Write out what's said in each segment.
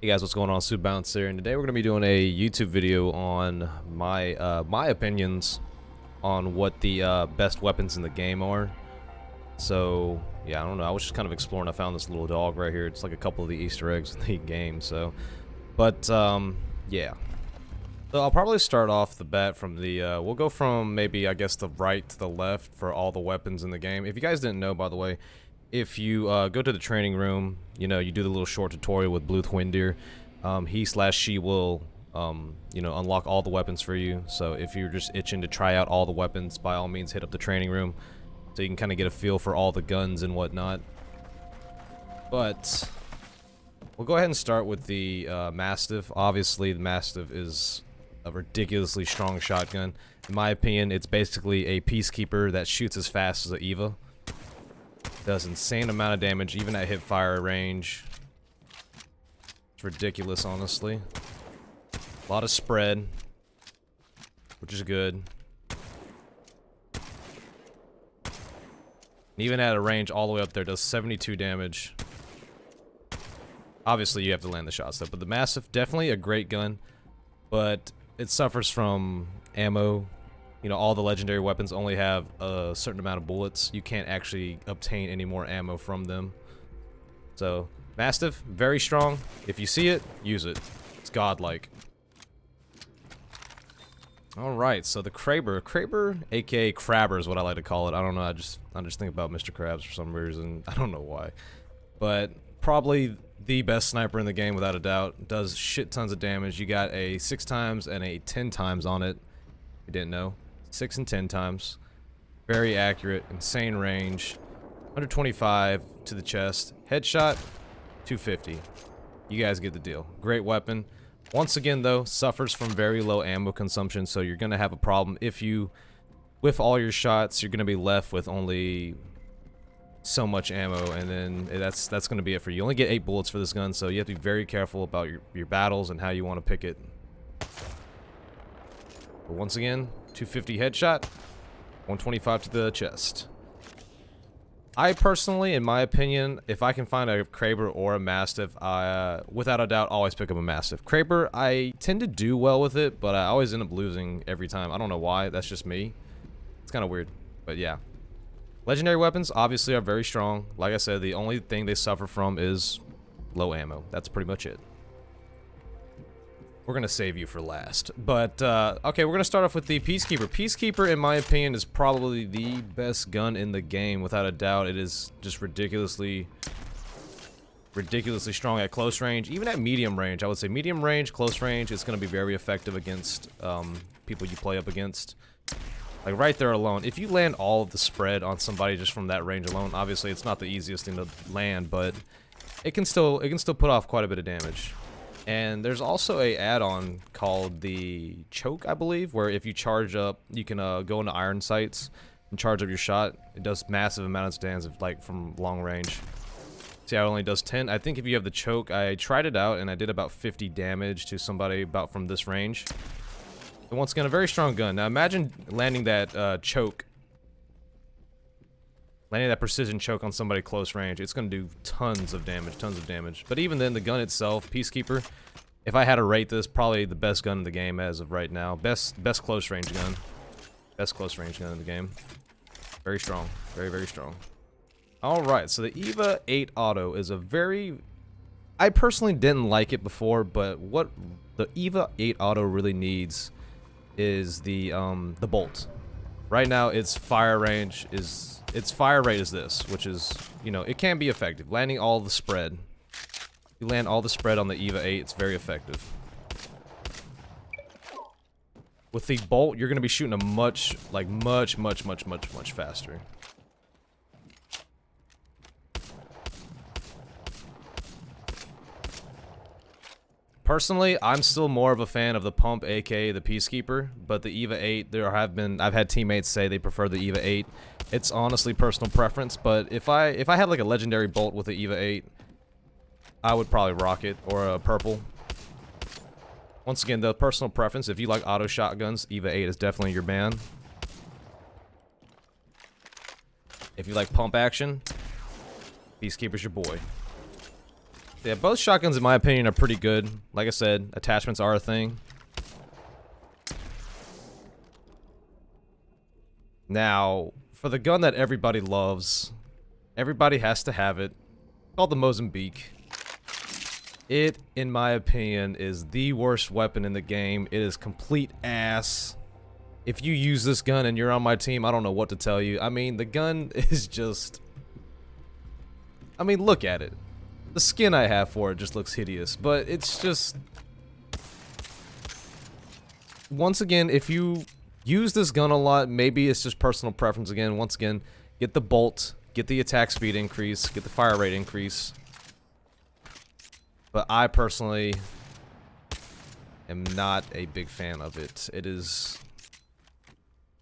Hey guys, what's going on? Supabounce here, and today we're going to be doing a YouTube video on my opinions on what the best weapons in the game are. So yeah, I don't know. I was just kind of exploring. I found this little dog right here. It's like a couple of the Easter eggs in the game. So, but yeah. So I'll probably start off the bat from the. We'll go from maybe I guess the right to the left for all the weapons in the game. If you guys didn't know, by the way. If you go to the training room, you know, you do the little short tutorial with Blue Windeer, he/she will, you know, unlock all the weapons for you. So if you're just itching to try out all the weapons, by all means hit up the training room so you can kind of get a feel for all the guns and whatnot. But we'll go ahead and start with the Mastiff. Obviously, the Mastiff is a ridiculously strong shotgun. In my opinion, it's basically a Peacekeeper that shoots as fast as an Eva. Does insane amount of damage, even at hip fire range. It's ridiculous, honestly. A lot of spread, which is good. And even at a range all the way up there, does 72 damage. Obviously, you have to land the shots though. But the Mastiff, definitely a great gun, but it suffers from ammo. You know, all the legendary weapons only have a certain amount of bullets. You can't actually obtain any more ammo from them. So, Mastiff, very strong. If you see it, use it. It's godlike. Alright, so the Kraber. Kraber, aka Crabber is what I like to call it. I don't know, I just think about Mr. Krabs for some reason. I don't know why. But probably the best sniper in the game without a doubt. Does shit tons of damage. You got a 6 times and a 10 times on it. You didn't know. 6 and 10 times. Very accurate, insane range. 125 to the chest. Headshot, 250. You guys get the deal. Great weapon. Once again, though, suffers from very low ammo consumption, so you're going to have a problem. If you whiff all your shots, you're going to be left with only so much ammo, and then that's going to be it for you. You only get 8 bullets for this gun, so you have to be very careful about your battles and how you want to pick it. But once again, 250 headshot, 125 to the chest. I personally, in my opinion, if I can find a Kraber or a Mastiff, I, without a doubt, always pick up a Mastiff. Kraber, I tend to do well with it, but I always end up losing every time. I don't know why, that's just me. It's kind of weird, but yeah. Legendary weapons, obviously, are very strong. Like I said, the only thing they suffer from is low ammo. That's pretty much it. We're gonna save you for last, but okay, we're gonna start off with the Peacekeeper. Peacekeeper, in my opinion, is probably the best gun in the game, without a doubt. It is just ridiculously strong at close range, even at medium range. I would say medium range, close range, it's gonna be very effective against people you play up against. Like right there alone, if you land all of the spread on somebody just from that range alone, obviously it's not the easiest thing to land, but it can still put off quite a bit of damage. And there's also a add-on called the Choke, I believe, where if you charge up, you can go into iron sights and charge up your shot. It does massive amounts of damage, like from long range. See how it only does 10? I think if you have the Choke, I tried it out and I did about 50 damage to somebody about from this range. And once again, a very strong gun. Now imagine landing that Choke. Landing that precision choke on somebody close range, it's going to do tons of damage. But even then, the gun itself, Peacekeeper, if I had to rate this, probably the best gun in the game as of right now. Best close range gun. Best close range gun in the game. Very strong. Very, very strong. Alright, so the EVA 8 Auto is a very... I personally didn't like it before, but what the EVA 8 Auto really needs is the bolt. Right now, its fire range is... Its fire rate is this, which is, you know, it can be effective. Landing all the spread. You land all the spread on the EVA 8, it's very effective. With the bolt, you're going to be shooting a much faster. Personally, I'm still more of a fan of the pump, aka the Peacekeeper, but the EVA 8, I've had teammates say they prefer the EVA 8. It's honestly personal preference, but if I had like a legendary bolt with the EVA 8, I would probably rock it, or a purple. Once again, the personal preference. If you like auto shotguns, EVA 8 is definitely your man. If you like pump action, Peacekeeper's your boy. Yeah, both shotguns, in my opinion, are pretty good. Like I said, attachments are a thing. Now, for the gun that everybody loves, everybody has to have it, called the Mozambique. It, in my opinion, is the worst weapon in the game. It is complete ass. If you use this gun and you're on my team, I don't know what to tell you. I mean, the gun is just... I mean, look at it. The skin I have for it just looks hideous, but it's just... Once again, if you use this gun a lot, maybe it's just personal preference again. Once again, get the bolt, get the attack speed increase, get the fire rate increase. But I personally am not a big fan of it. It is...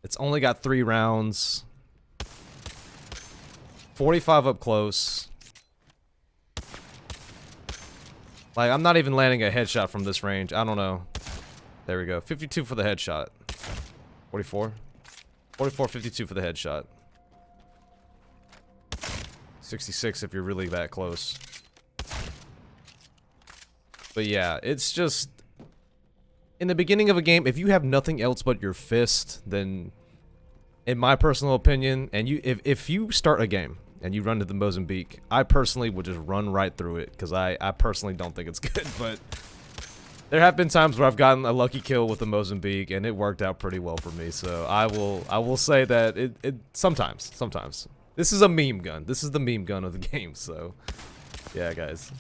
It's only got 3 rounds. 45 up close. Like, I'm not even landing a headshot from this range. I don't know. There we go. 52 for the headshot. 44? 44, 52 for the headshot. 66 if you're really that close. But yeah, it's just... In the beginning of a game, if you have nothing else but your fist, then... In my personal opinion, and if you start a game and you run to the Mozambique, I personally would just run right through it, because I personally don't think it's good, but... There have been times where I've gotten a lucky kill with the Mozambique, and it worked out pretty well for me, so I will say that it sometimes. This is a meme gun. This is the meme gun of the game, so... Yeah, guys.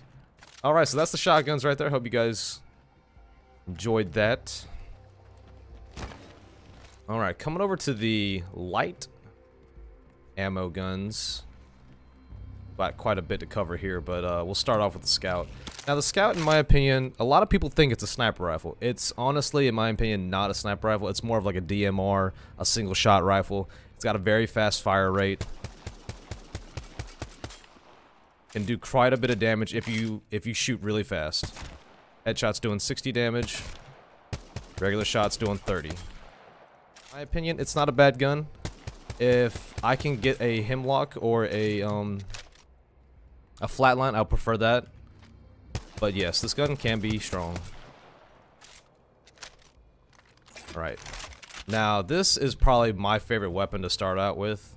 Alright, so that's the shotguns right there. Hope you guys enjoyed that. Alright, coming over to the light ammo guns. Got quite a bit to cover here, but we'll start off with the Scout. Now, the Scout, in my opinion, a lot of people think it's a sniper rifle. It's honestly, in my opinion, not a sniper rifle. It's more of like a DMR, a single-shot rifle. It's got a very fast fire rate. Can do quite a bit of damage if you shoot really fast. Headshot's doing 60 damage. Regular shot's doing 30. In my opinion, it's not a bad gun. If I can get a hemlock or a flatline, I'll prefer that. But yes, this gun can be strong. Alright. Now, this is probably my favorite weapon to start out with.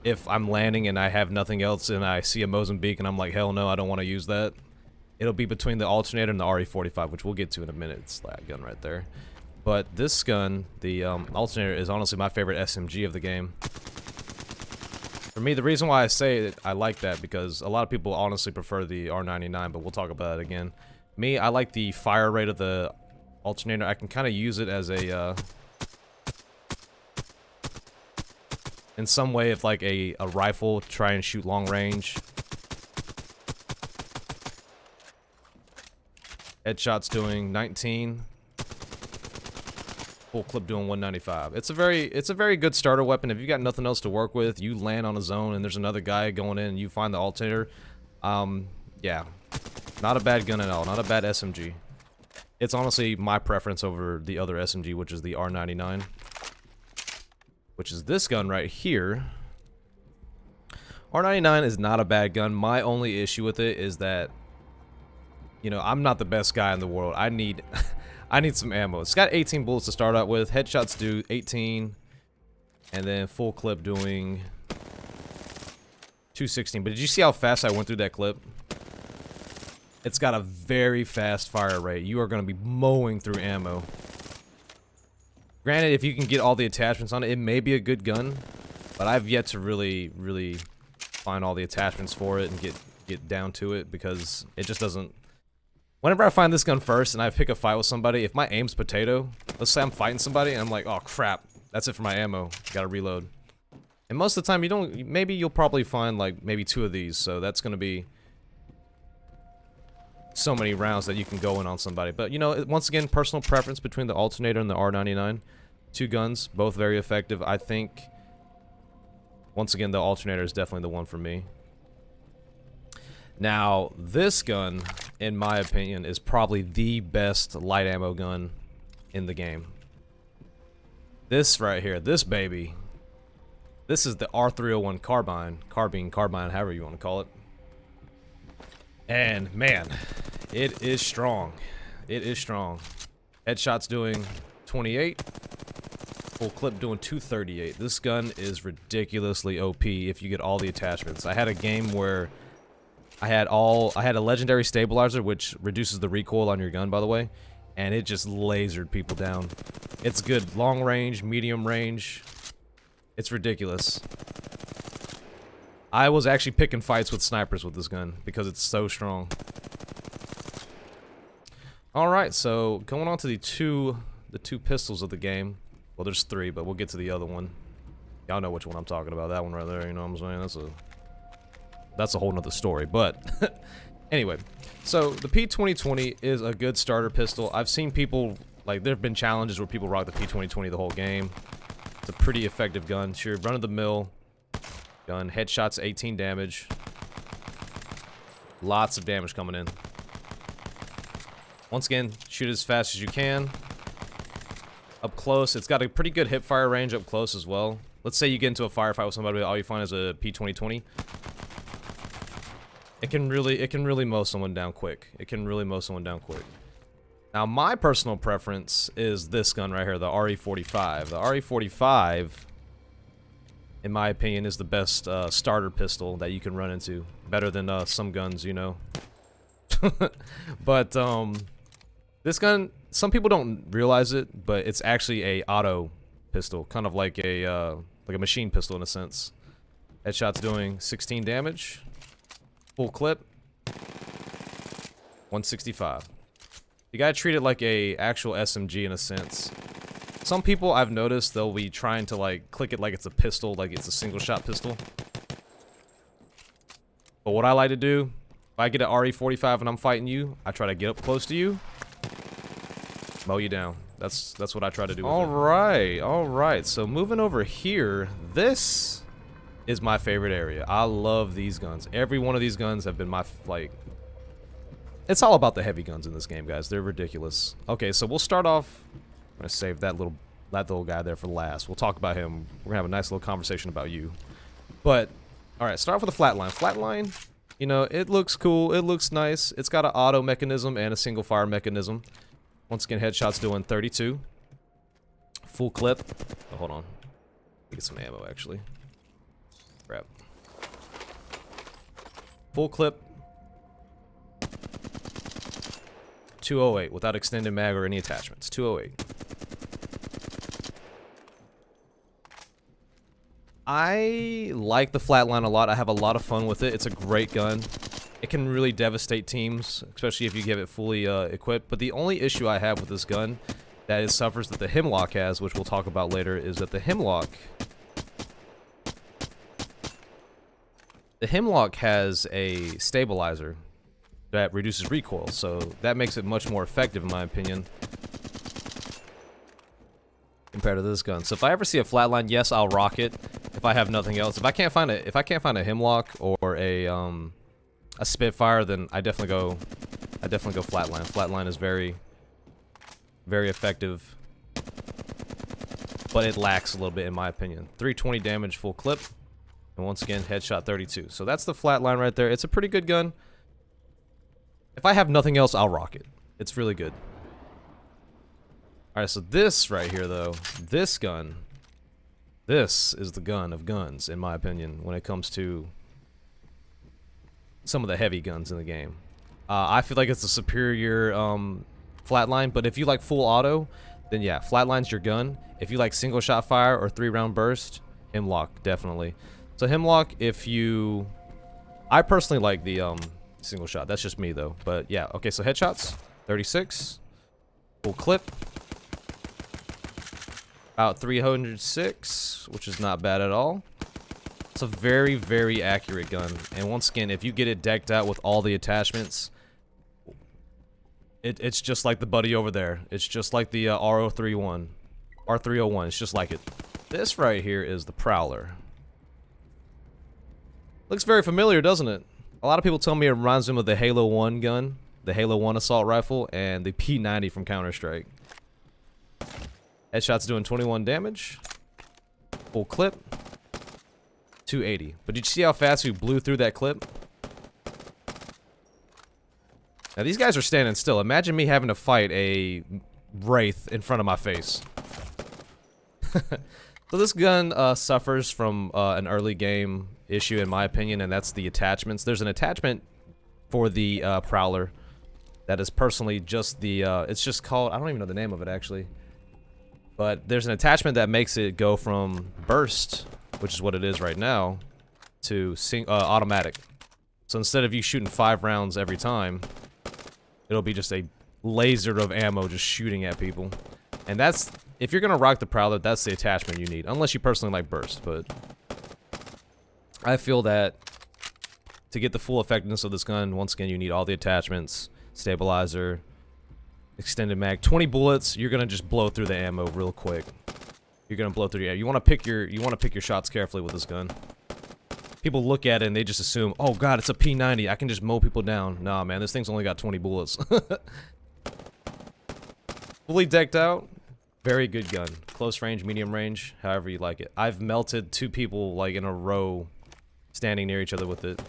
If I'm landing and I have nothing else and I see a Mozambique and I'm like, hell no, I don't want to use that. It'll be between the alternator and the RE45, which we'll get to in a minute. It's that gun right there. But this gun, the alternator, is honestly my favorite SMG of the game. For me, the reason why I say it, I like that, because a lot of people honestly prefer the R99, but we'll talk about that again. Me, I like the fire rate of the alternator. I can kind of use it as a, in some way, if like a rifle, try and shoot long range. Headshot's doing 19. Full clip doing 195. It's a very good starter weapon. If you got nothing else to work with, you land on a zone and there's another guy going in and you find the alternator. Yeah. Not a bad gun at all. Not a bad SMG. It's honestly my preference over the other SMG, which is the R99. Which is this gun right here. R99 is not a bad gun. My only issue with it is that, you know, I'm not the best guy in the world. I need I need some ammo. It's got 18 bullets to start out with. Headshots do 18. And then full clip doing 216. But did you see how fast I went through that clip? It's got a very fast fire rate. You are going to be mowing through ammo. Granted, if you can get all the attachments on it, it may be a good gun. But I've yet to really find all the attachments for it and get down to it, because it just doesn't... Whenever I find this gun first and I pick a fight with somebody, if my aim's potato, let's say I'm fighting somebody and I'm like, oh crap, that's it for my ammo, gotta reload. And most of the time you don't, maybe you'll probably find like maybe 2 of these, so that's gonna be so many rounds that you can go in on somebody. But you know, once again, personal preference between the alternator and the R99. 2 guns, both very effective. I think, once again, the alternator is definitely the one for me. Now, this gun, in my opinion, is probably the best light ammo gun in the game. This right here, this baby. This is the R301 carbine, however you want to call it. And man, it is strong. It is strong. Headshots doing 28. Full clip doing 238. This gun is ridiculously OP if you get all the attachments. I had a game where I had a legendary stabilizer, which reduces the recoil on your gun, by the way, and it just lasered people down. It's good long range, medium range. It's ridiculous. I was actually picking fights with snipers with this gun because it's so strong. Alright, so going on to the two pistols of the game. Well, there's three, but we'll get to the other one. Y'all know which one I'm talking about. That one right there, you know what I'm saying? That's a whole nother story, but anyway. So, the P2020 is a good starter pistol. I've seen people, like, there have been challenges where people rock the P2020 the whole game. It's a pretty effective gun. Sure, run-of-the-mill gun. Headshots, 18 damage. Lots of damage coming in. Once again, shoot as fast as you can. Up close, it's got a pretty good hip fire range up close as well. Let's say you get into a firefight with somebody, all you find is a P2020. It can really mow someone down quick. It can really mow someone down quick. Now, my personal preference is this gun right here, the RE45. The RE45, in my opinion, is the best starter pistol that you can run into. Better than some guns, you know. But this gun, some people don't realize it, but it's actually a auto pistol, kind of like a machine pistol in a sense. Headshot's doing 16 damage. Full clip, 165. You gotta treat it like a actual SMG in a sense. Some people I've noticed, they'll be trying to like click it like it's a pistol, like it's a single shot pistol. But what I like to do, if I get an RE45 and I'm fighting you, I try to get up close to you, mow you down. That's what I try to do with it. Alright, so moving over here, this is my favorite area. I love these guns. Every one of these guns have been my, like... It's all about the heavy guns in this game, guys. They're ridiculous. Okay, so we'll start off... I'm gonna save that little guy there for last. We'll talk about him. We're gonna have a nice little conversation about you. But, alright, start off with the flatline. Flatline, you know, it looks cool. It looks nice. It's got an auto mechanism and a single fire mechanism. Once again, headshots doing 32. Full clip. Oh, hold on. Get some ammo, actually. Crap. Full clip. 208 without extended mag or any attachments. 208. I like the flatline a lot. I have a lot of fun with it. It's a great gun. It can really devastate teams, especially if you give it fully equipped. But the only issue I have with this gun that it suffers that the Hemlock has, which we'll talk about later, is that the Hemlock has a stabilizer that reduces recoil, so that makes it much more effective in my opinion compared to this gun. So if I ever see a flatline, yes, I'll rock it. If I have nothing else, if I can't find a Hemlock or a Spitfire, then I definitely go flatline. Flatline is very, very effective, but it lacks a little bit in my opinion. 320 damage full clip. And once again, headshot 32. So that's the flatline right there. It's a pretty good gun. If I have nothing else, I'll rock it. It's really good. Alright, so this right here, though, this gun, this is the gun of guns, in my opinion, when it comes to some of the heavy guns in the game. I feel like it's a superior flatline, but if you like full auto, then yeah, flatline's your gun. If you like single shot fire or 3-round burst, Hemlock, definitely. So Hemlock, I personally like the single shot. That's just me though. But yeah, okay, so headshots, 36. Full clip. About 306, which is not bad at all. It's a very, very accurate gun. And once again, if you get it decked out with all the attachments, it's just like the buddy over there. It's just like the R301. It's just like it. This right here is the Prowler. Looks very familiar, doesn't it? A lot of people tell me it reminds them of the Halo 1 gun, the Halo 1 assault rifle, and the P90 from Counter-Strike. Headshot's doing 21 damage. Full clip. 280. But did you see how fast we blew through that clip? Now these guys are standing still. Imagine me having to fight a wraith in front of my face. So this gun suffers from an early game issue in my opinion, and that's the attachments. There's an attachment for the Prowler that is personally just the, it's just called, I don't even know the name of it actually. But there's an attachment that makes it go from burst, which is what it is right now, to automatic. So instead of you shooting 5 rounds every time, it'll be just a laser of ammo just shooting at people. And that's, if you're gonna rock the Prowler, that's the attachment you need. Unless you personally like burst, but I feel that to get the full effectiveness of this gun, once again, you need all the attachments, stabilizer, extended mag. 20 bullets, you're gonna just blow through the ammo real quick. You're gonna blow through the ammo. You wanna pick your shots carefully with this gun. People look at it and they just assume, oh god, it's a P90, I can just mow people down. Nah, man, this thing's only got 20 bullets. Fully decked out, very good gun. Close range, medium range, however you like it. I've melted 2 people like in a row standing near each other with it.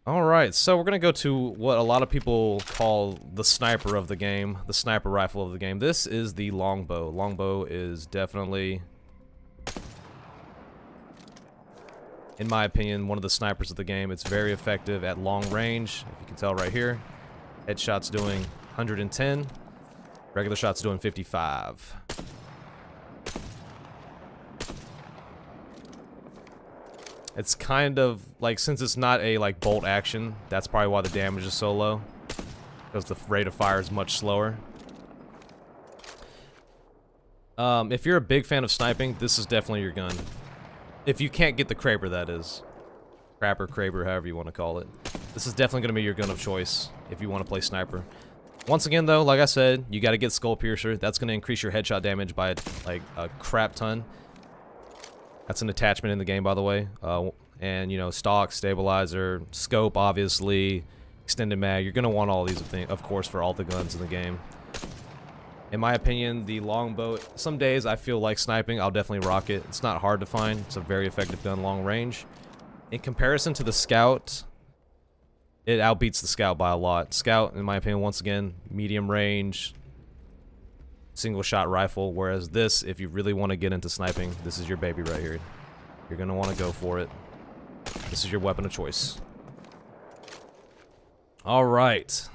Alright, so we're gonna go to what a lot of people call the sniper of the game, the sniper rifle of the game. This is the longbow. Longbow is definitely, in my opinion, one of the snipers of the game. It's very effective at long range, if you can tell right here. Headshot's doing 110, regular shot's doing 55. It's kind of like, since it's not a like bolt action, that's probably why the damage is so low, because the rate of fire is much slower. If you're a big fan of sniping, this is definitely your gun. If you can't get the Kraber, that is. Crapper, Kraber, however you want to call it. This is definitely going to be your gun of choice if you want to play sniper. Once again though, like I said, you got to get Skull Piercer. That's going to increase your headshot damage by like a crap ton. That's an attachment in the game, by the way. And, you know, stock, stabilizer, scope, obviously, extended mag. You're going to want all these, of course, for all the guns in the game. In my opinion, the longbow, some days I feel like sniping, I'll definitely rock it. It's not hard to find. It's a very effective gun long range. In comparison to the Scout, it outbeats the Scout by a lot. Scout, in my opinion, once again, medium range, single shot rifle, whereas this, if you really want to get into sniping, this is your baby right here. You're gonna want to go for it. This is your weapon of choice. Alright.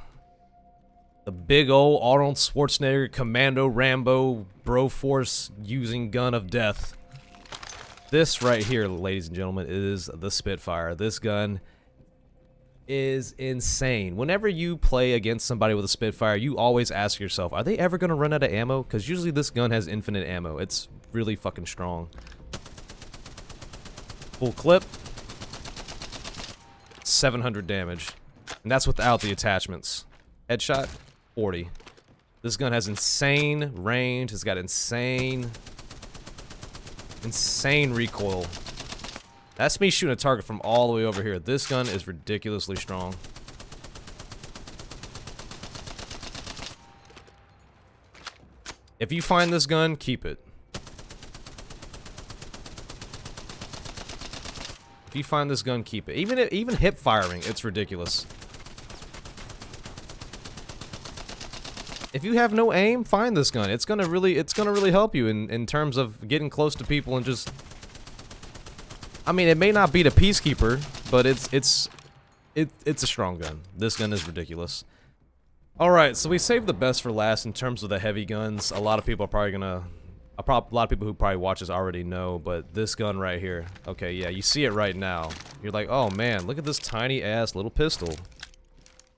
The big ol' Arnold Schwarzenegger Commando Rambo Broforce using gun of death. This right here, ladies and gentlemen, is the Spitfire. This gun is insane. Whenever you play against somebody with a Spitfire, you always ask yourself, are they ever gonna run out of ammo? Because usually this gun has infinite ammo. It's really fucking strong. Full clip, 700 damage, and that's without the attachments. Headshot, 40. This gun has insane range. It's got insane recoil. That's me shooting a target from all the way over here. This gun is ridiculously strong. If you find this gun, keep it. If you find this gun, keep it. Even hip firing, it's ridiculous. If you have no aim, find this gun. It's gonna really help you in terms of getting close to people and just, I mean, it may not be the Peacekeeper, but it's a strong gun. This gun is ridiculous. Alright, so we saved the best for last in terms of the heavy guns. A lot of people are probably gonna, a lot of people who probably watch this already know, but this gun right here, okay, yeah, you see it right now. You're like, oh man, look at this tiny ass little pistol.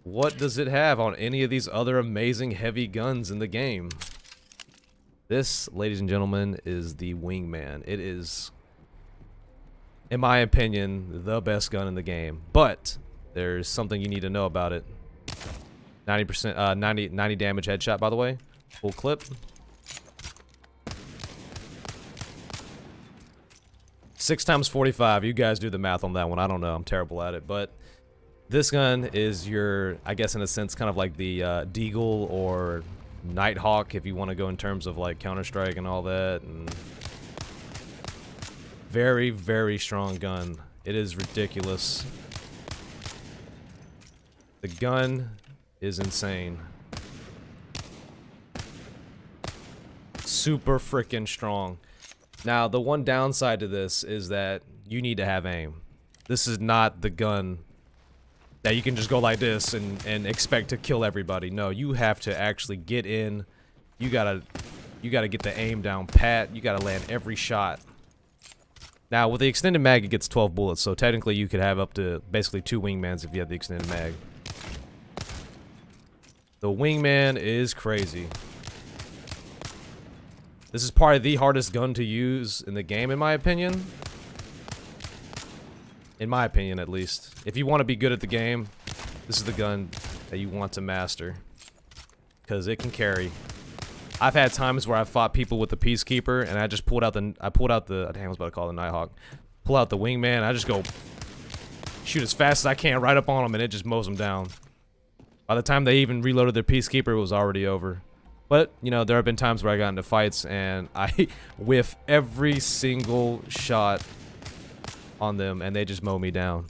What does it have on any of these other amazing heavy guns in the game? This, ladies and gentlemen, is the Wingman. It is, in my opinion, the best gun in the game. But there's something you need to know about it. 90%, 90 damage headshot, by the way. Full clip. 6 times 45. You guys do the math on that one. I don't know. I'm terrible at it. But this gun is your, I guess in a sense, kind of like the Deagle or Nighthawk, if you want to go in terms of like Counter-Strike and all that. And very, very strong gun. It is ridiculous. The gun is insane. Super freaking strong. Now, the one downside to this is that you need to have aim. This is not the gun that you can just go like this and expect to kill everybody. No, you have to actually get in. You gotta get the aim down pat. You gotta land every shot. Now, with the extended mag, it gets 12 bullets, so technically you could have up to basically 2 wingmans if you have the extended mag. The wingman is crazy. This is probably the hardest gun to use in the game, in my opinion. In my opinion, at least. If you want to be good at the game, this is the gun that you want to master. Because it can carry. I've had times where I fought people with the Peacekeeper, and I just pulled out the, dang, I was about to call it the Nighthawk. Pull out the wingman, I just go shoot as fast as I can right up on them, and it just mows them down. By the time they even reloaded their Peacekeeper, it was already over. But, you know, there have been times where I got into fights, and I whiff every single shot on them, and they just mow me down.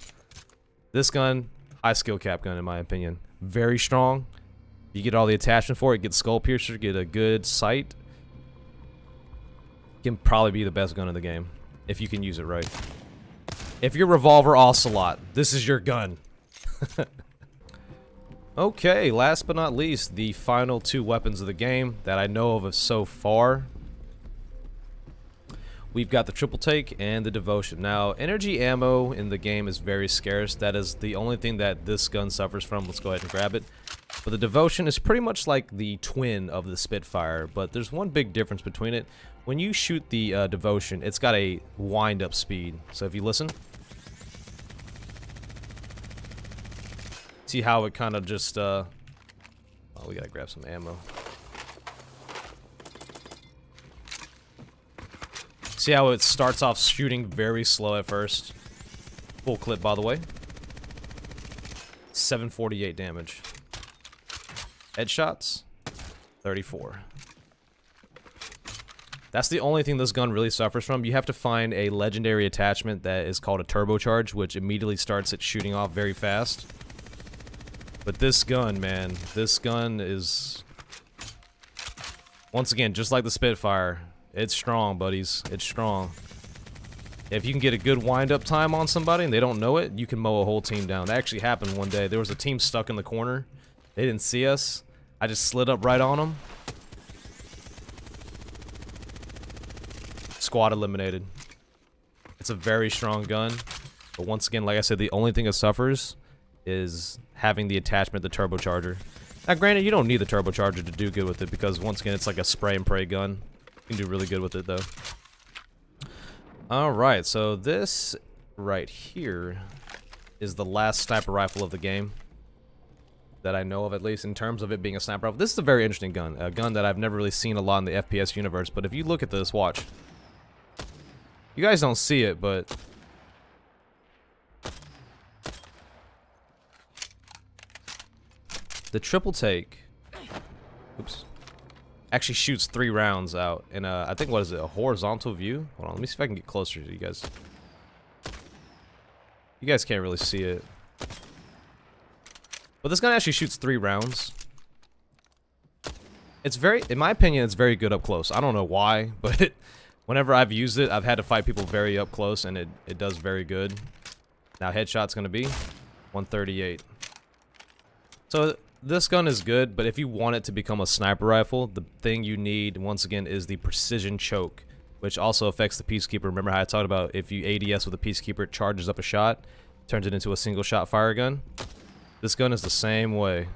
This gun, high skill cap gun in my opinion. Very strong. You get all the attachment for it, get skull piercer, get a good sight. Can probably be the best gun in the game, if you can use it right. If you're Revolver Ocelot, this is your gun. Okay, last but not least, the final 2 weapons of the game that I know of so far. We've got the triple take and the devotion. Now, energy ammo in the game is very scarce. That is the only thing that this gun suffers from. Let's go ahead and grab it. But the devotion is pretty much like the twin of the Spitfire, but there's one big difference between it. When you shoot the devotion, it's got a wind-up speed. So if you listen, see how it kind of just, oh, we gotta grab some ammo. See how it starts off shooting very slow at first. Full clip, by the way. 748 damage. Headshots, 34. That's the only thing this gun really suffers from. You have to find a legendary attachment that is called a turbocharge, which immediately starts it shooting off very fast. But this gun, man, this gun is, once again, just like the Spitfire, it's strong, buddies. It's strong. If you can get a good wind-up time on somebody and they don't know it, you can mow a whole team down. That actually happened one day. There was a team stuck in the corner. They didn't see us. I just slid up right on them. Squad eliminated. It's a very strong gun. But once again, like I said, the only thing it suffers is having the attachment, the turbocharger. Now, granted, you don't need the turbocharger to do good with it because, once again, it's like a spray and pray gun. You can do really good with it, though. Alright, so this right here is the last sniper rifle of the game. That I know of, at least, in terms of it being a sniper rifle. This is a very interesting gun. A gun that I've never really seen a lot in the FPS universe. But if you look at this, watch. You guys don't see it, but the triple take, oops, actually shoots 3 rounds out in a, I think, what is it, a horizontal view? Hold on, let me see if I can get closer to you guys. You guys can't really see it. But this gun actually shoots 3 rounds. It's very, in my opinion, it's very good up close. I don't know why, but whenever I've used it, I've had to fight people very up close, and it does very good. Now, headshot's gonna be 138. So this gun is good, but if you want it to become a sniper rifle, the thing you need, once again, is the precision choke, which also affects the Peacekeeper. Remember how I talked about if you ADS with a Peacekeeper, it charges up a shot, turns it into a single shot fire gun? This gun is the same way.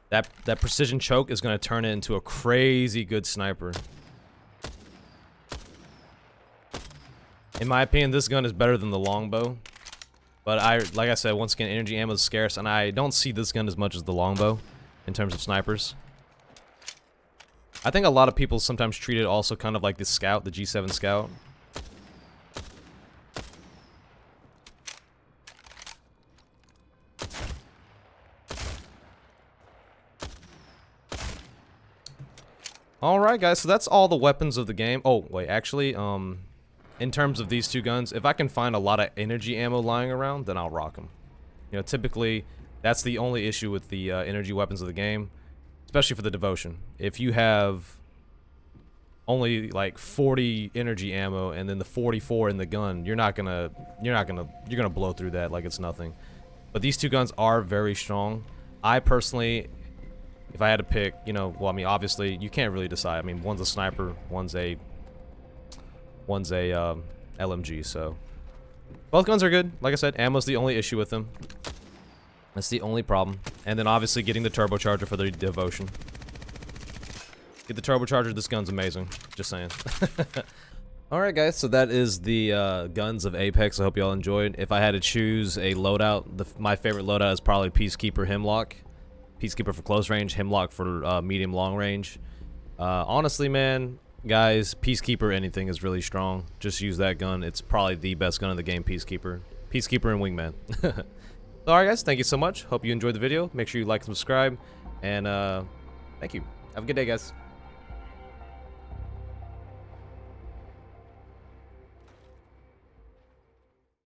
That precision choke is going to turn it into a crazy good sniper. In my opinion, this gun is better than the longbow. But like I said, once again, energy ammo is scarce, and I don't see this gun as much as the longbow in terms of snipers. I think a lot of people sometimes treat it also kind of like the Scout, the G7 Scout. Alright guys, so that's all the weapons of the game. Oh, wait, actually, in terms of these two guns, if I can find a lot of energy ammo lying around, then I'll rock them. You know, typically, that's the only issue with the energy weapons of the game, especially for the devotion. If you have only like 40 energy ammo and then the 44 in the gun, you're gonna blow through that like it's nothing. But these two guns are very strong. I personally, if I had to pick, you know, well, I mean, obviously you can't really decide. I mean, one's a sniper, one's a LMG. So both guns are good. Like I said, ammo's the only issue with them. That's the only problem. And then obviously getting the turbocharger for the devotion. Get the turbocharger. This gun's amazing. Just saying. Alright guys, so that is the guns of Apex. I hope you all enjoyed. If I had to choose a loadout, my favorite loadout is probably Peacekeeper Hemlock. Peacekeeper for close range, Hemlock for medium long range. Honestly, man, guys, Peacekeeper anything is really strong. Just use that gun. It's probably the best gun in the game, Peacekeeper. Peacekeeper and Wingman. Alright guys, thank you so much. Hope you enjoyed the video. Make sure you like and subscribe. And thank you. Have a good day, guys.